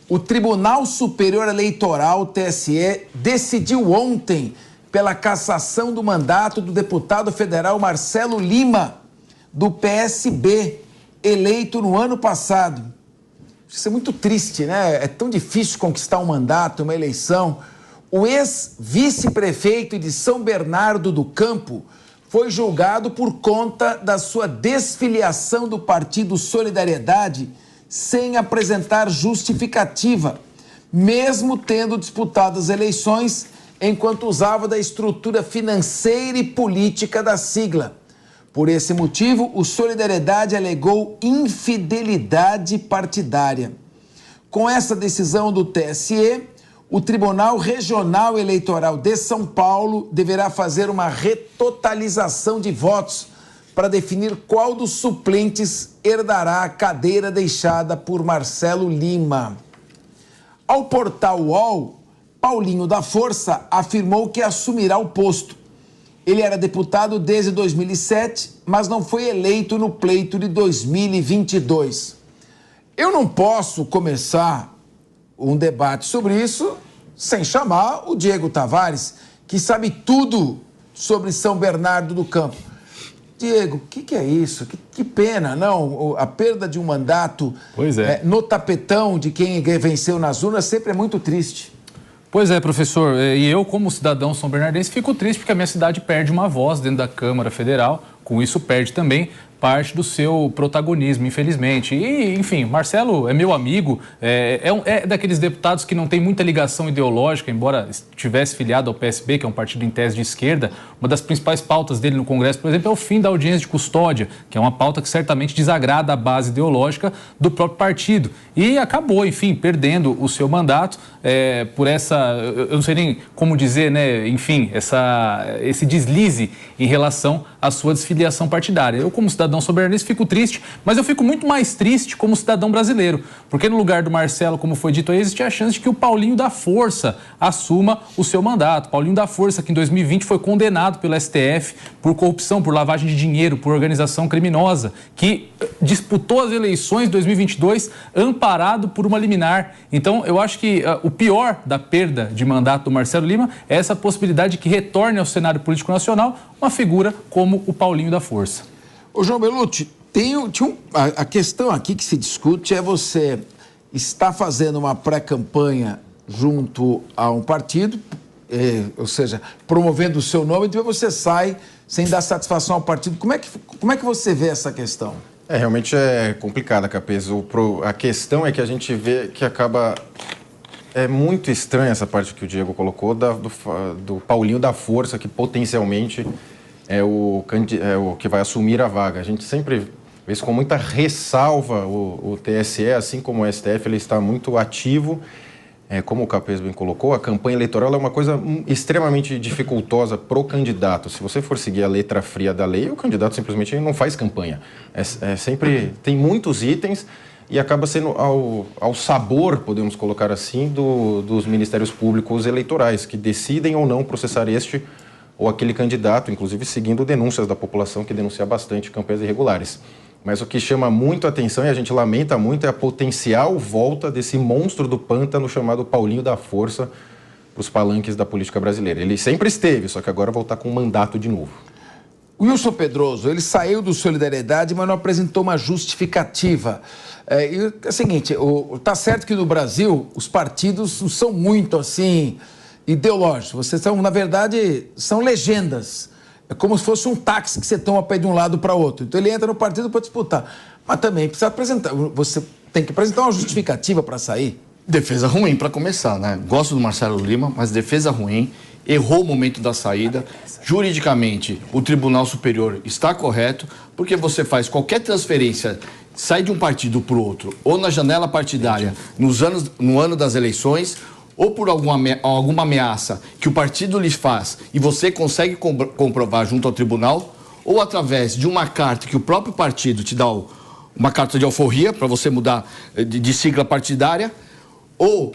O Tribunal Superior Eleitoral, TSE, decidiu ontem pela cassação do mandato do deputado federal Marcelo Lima, do PSB, eleito no ano passado. Isso é muito triste, né? É tão difícil conquistar um mandato, uma eleição. O ex-vice-prefeito de São Bernardo do Campo foi julgado por conta da sua desfiliação do Partido Solidariedade sem apresentar justificativa, mesmo tendo disputado as eleições enquanto usava da estrutura financeira e política da sigla. Por esse motivo, o Solidariedade alegou infidelidade partidária. Com essa decisão do TSE, o Tribunal Regional Eleitoral de São Paulo deverá fazer uma retotalização de votos para definir qual dos suplentes herdará a cadeira deixada por Marcelo Lima. Ao portal UOL, Paulinho da Força afirmou que assumirá o posto. Ele era deputado desde 2007, mas não foi eleito no pleito de 2022. Eu não posso começar um debate sobre isso sem chamar o Diego Tavares, que sabe tudo sobre São Bernardo do Campo. Diego, o que é isso? Que pena, não? A perda de um mandato no tapetão de quem venceu nas urnas sempre é muito triste. Pois é, professor. E eu, como cidadão são bernardense, fico triste porque a minha cidade perde uma voz dentro da Câmara Federal. Com isso, perde também parte do seu protagonismo, infelizmente. E, enfim, Marcelo é meu amigo, é daqueles deputados que não tem muita ligação ideológica, embora estivesse filiado ao PSB, que é um partido em tese de esquerda. Uma das principais pautas dele no Congresso, por exemplo, é o fim da audiência de custódia, que é uma pauta que certamente desagrada a base ideológica do próprio partido. E acabou, enfim, perdendo o seu mandato por essa, eu não sei nem como dizer, né, enfim, esse deslize em relação à sua desfiliação partidária. Eu, como cidadão soberanista, fico triste, mas eu fico muito mais triste como cidadão brasileiro, porque no lugar do Marcelo, como foi dito aí, existe a chance de que o Paulinho da Força assuma o seu mandato. Paulinho da Força, que em 2020 foi condenado pelo STF por corrupção, por lavagem de dinheiro, por organização criminosa, que disputou as eleições de 2022 amparado por uma liminar. Então, eu acho que o pior da perda de mandato do Marcelo Lima é essa possibilidade de que retorne ao cenário político nacional uma figura como o Paulinho da Força. Ô João Belucci, a questão aqui que se discute é você está fazendo uma pré-campanha junto a um partido, ou seja, promovendo o seu nome, e depois você sai sem dar satisfação ao partido. Como é que você vê essa questão? Realmente é complicada, Capês. A questão é que a gente vê que acaba... É muito estranha essa parte que o Diego colocou do Paulinho da Força, que potencialmente é o que vai assumir a vaga. A gente sempre vê isso com muita ressalva. O TSE, assim como o STF, ele está muito ativo. Como o Capês bem colocou, a campanha eleitoral é uma coisa extremamente dificultosa para o candidato. Se você for seguir a letra fria da lei, o candidato simplesmente não faz campanha. Sempre tem muitos itens e acaba sendo ao sabor, podemos colocar assim, dos ministérios públicos eleitorais, que decidem ou não processar este ou aquele candidato, inclusive seguindo denúncias da população que denuncia bastante campanhas irregulares. Mas o que chama muito a atenção e a gente lamenta muito é a potencial volta desse monstro do pântano chamado Paulinho da Força para os palanques da política brasileira. Ele sempre esteve, só que agora voltar com um mandato de novo. O Wilson Pedroso, ele saiu do Solidariedade, mas não apresentou uma justificativa. É o seguinte, tá certo que no Brasil os partidos não são muito assim ideológicos. Vocês são, na verdade, são legendas. É como se fosse um táxi que você toma para ir de um lado para outro. Então ele entra no partido para disputar. Mas também precisa apresentar. Você tem que apresentar uma justificativa para sair. Defesa ruim para começar, né? Gosto do Marcelo Lima, mas defesa ruim. Errou o momento da saída. Juridicamente, o Tribunal Superior está correto, porque você faz qualquer transferência, sai de um partido para o outro, ou na janela partidária, no ano das eleições, ou por alguma ameaça que o partido lhes faz e você consegue comprovar junto ao tribunal, ou através de uma carta que o próprio partido te dá, uma carta de alforria para você mudar de sigla partidária, ou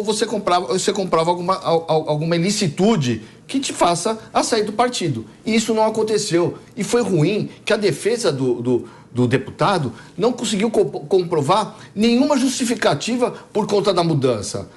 você comprava alguma ilicitude que te faça a sair do partido. E isso não aconteceu. E foi ruim que a defesa do deputado, não conseguiu comprovar nenhuma justificativa por conta da mudança.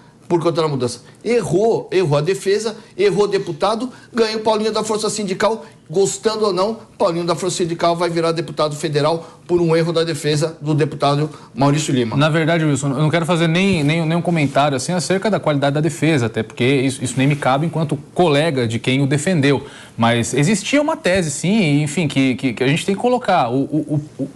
Errou a defesa, errou o deputado, ganha o Paulinho da Força Sindical. Gostando ou não, Paulinho da Força Sindical vai virar deputado federal por um erro da defesa do deputado Maurício Lima. Na verdade, Wilson, eu não quero fazer nenhum comentário assim acerca da qualidade da defesa, até porque isso nem me cabe enquanto colega de quem o defendeu. Mas existia uma tese, sim, enfim, que a gente tem que colocar.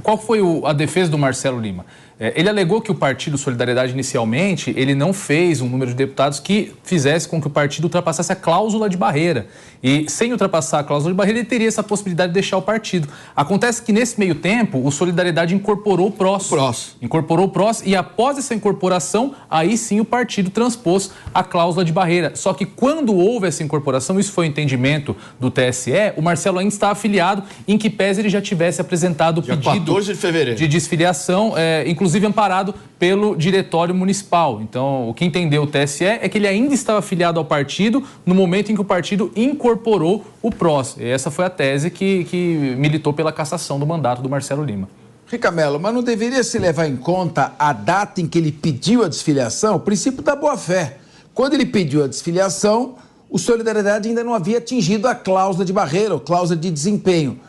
Qual foi a defesa do Marcelo Lima? Ele alegou que o Partido Solidariedade, inicialmente, ele não fez um número de deputados que fizesse com que o partido ultrapassasse a cláusula de barreira. E, sem ultrapassar a cláusula de barreira, ele teria essa possibilidade de deixar o partido. Acontece que, nesse meio tempo, o Solidariedade incorporou o PROS. Incorporou o PROS e, após essa incorporação, aí sim o partido transpôs a cláusula de barreira. Só que, quando houve essa incorporação, isso foi o entendimento do TSE, o Marcelo ainda está afiliado, em que pese ele já tivesse apresentado o pedido 14 de fevereiro de desfiliação, inclusive amparado pelo Diretório Municipal. Então, o que entendeu o TSE é que ele ainda estava afiliado ao partido no momento em que o partido incorporou o PROS. E essa foi a tese que militou pela cassação do mandato do Marcelo Lima. Ricamelo, mas não deveria se levar em conta a data em que ele pediu a desfiliação, o princípio da boa-fé. Quando ele pediu a desfiliação, o Solidariedade ainda não havia atingido a cláusula de barreira, ou cláusula de desempenho.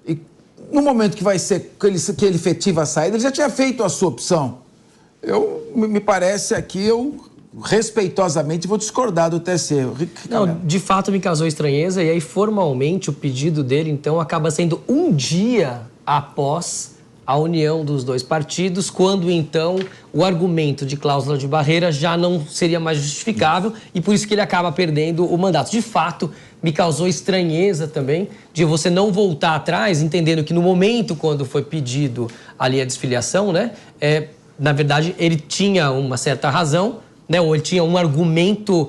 E no momento que vai ser que ele efetiva a saída, ele já tinha feito a sua opção. Me parece aqui, eu respeitosamente vou discordar do TSE. Não, de fato me causou estranheza, e aí formalmente o pedido dele, então, acaba sendo um dia após a união dos dois partidos, quando então o argumento de cláusula de barreira já não seria mais justificável e por isso que ele acaba perdendo o mandato. De fato, me causou estranheza também de você não voltar atrás, entendendo que no momento quando foi pedido ali a desfiliação, né, na verdade ele tinha uma certa razão, né, ou ele tinha um argumento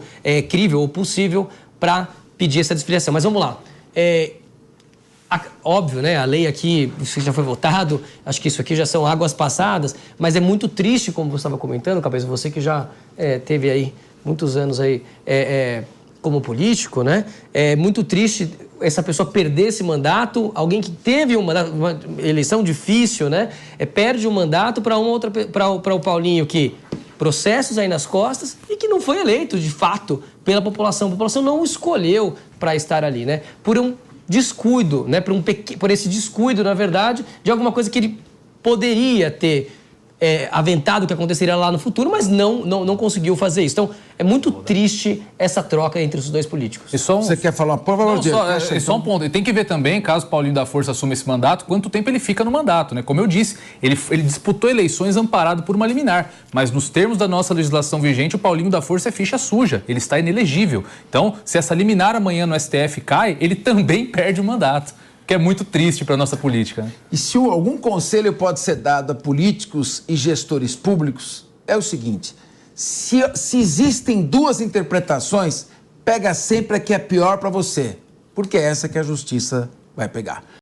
crível ou possível para pedir essa desfiliação. Mas vamos lá. Óbvio, né? A lei aqui, isso já foi votado, acho que isso aqui já são águas passadas, mas é muito triste, como você estava comentando, Cabeça, você que já teve aí muitos anos aí como político, né? É muito triste essa pessoa perder esse mandato, alguém que teve uma eleição difícil, né? Perde o mandato para o Paulinho, que processos aí nas costas e que não foi eleito, de fato, pela população. A população não o escolheu para estar ali, né? Por um descuido, né? Por esse descuido, na verdade, de alguma coisa que ele poderia ter aventado que aconteceria lá no futuro, mas não conseguiu fazer isso. Então, é muito triste essa troca entre os dois políticos. Você quer falar? Por favor, só um ponto. E tem que ver também, caso Paulinho da Força assuma esse mandato, quanto tempo ele fica no mandato, né? Como eu disse, ele disputou eleições amparado por uma liminar, mas nos termos da nossa legislação vigente, o Paulinho da Força é ficha suja, ele está inelegível. Então, se essa liminar amanhã no STF cai, ele também perde o mandato, que é muito triste para a nossa política, né? E se algum conselho pode ser dado a políticos e gestores públicos, é o seguinte: se existem duas interpretações, pega sempre a que é pior para você, porque é essa que a justiça vai pegar.